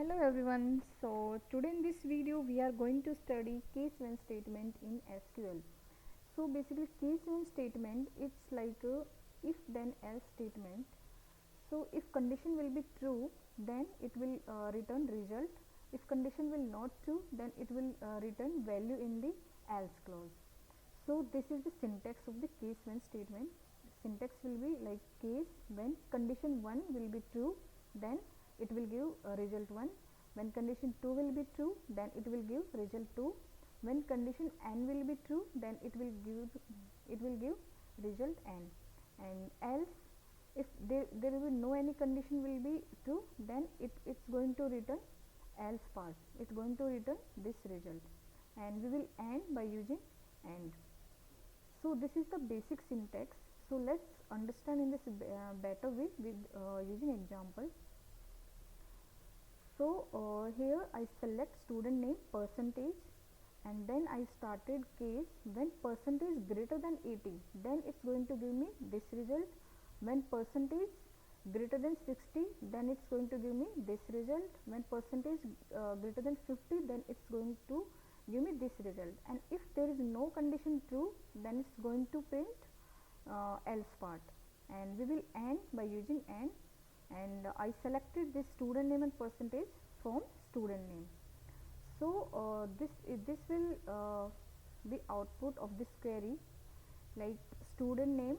Hello everyone. So today in this video we are going to study case when statement in SQL. So basically case when statement it's like a if then else statement. So if condition will be true then it will return result. If condition will not true then it will return value in the else clause. So this is the syntax of the case when statement. Syntax will be like case when condition 1 will be true then it will give result 1. When condition 2 will be true then it will give result 2. When condition n will be true then it will give result n. And else if there will be no any condition will be true then it's going to return else part. It's going to return this result and we will end by using end. So this is the basic syntax. So let's understand in this better way with using example. So here I select student name percentage and then I started case when percentage greater than 80 then it's going to give me this result. When percentage greater than 60 then it's going to give me this result. When percentage greater than 50 then it's going to give me this result. And if there is no condition true then it's going to print else part. And we will end by using end. And I selected this student name and percentage from student name. So this will be output of this query, like student name.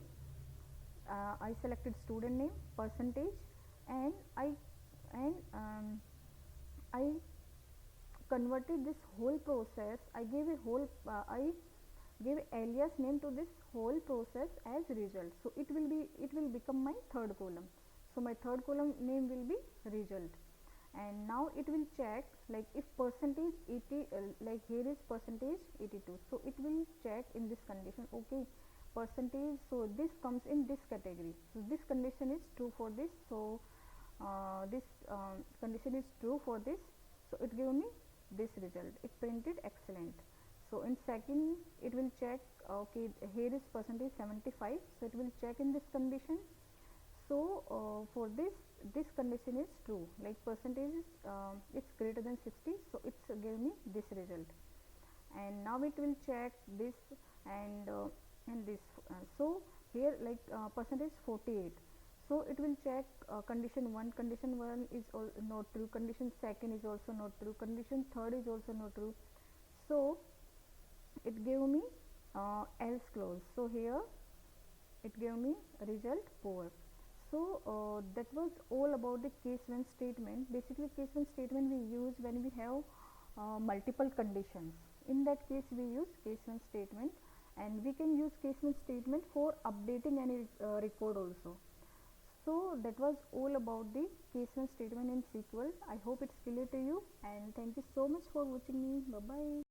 I selected student name percentage and I converted this whole process. I gave alias name to this whole process as result. So it will become my third column. So my third column name will be result. And now it will check like if percentage 80 like here is percentage 82. So it will check in this condition, okay, percentage, so this comes in this category. So this condition is true for this. So this condition is true for this. So it gave me this result. It printed excellent. So in second it will check, okay, here is percentage 75. So it will check in this condition. So for this condition is true, like percentage is it's greater than 60. So it's gave me this result. And now it will check this and this. So here like percentage 48. So it will check condition 1. Condition 1 is not true. Condition second is also not true. Condition third is also not true. So it gave me else clause. So here it gave me result poor. So that was all about the case when statement. Basically case when statement we use when we have multiple conditions. In that case we use case when statement, and we can use case when statement for updating any record also. So that was all about the case when statement in SQL. I hope it's clear to you, and thank you so much for watching me. Bye bye.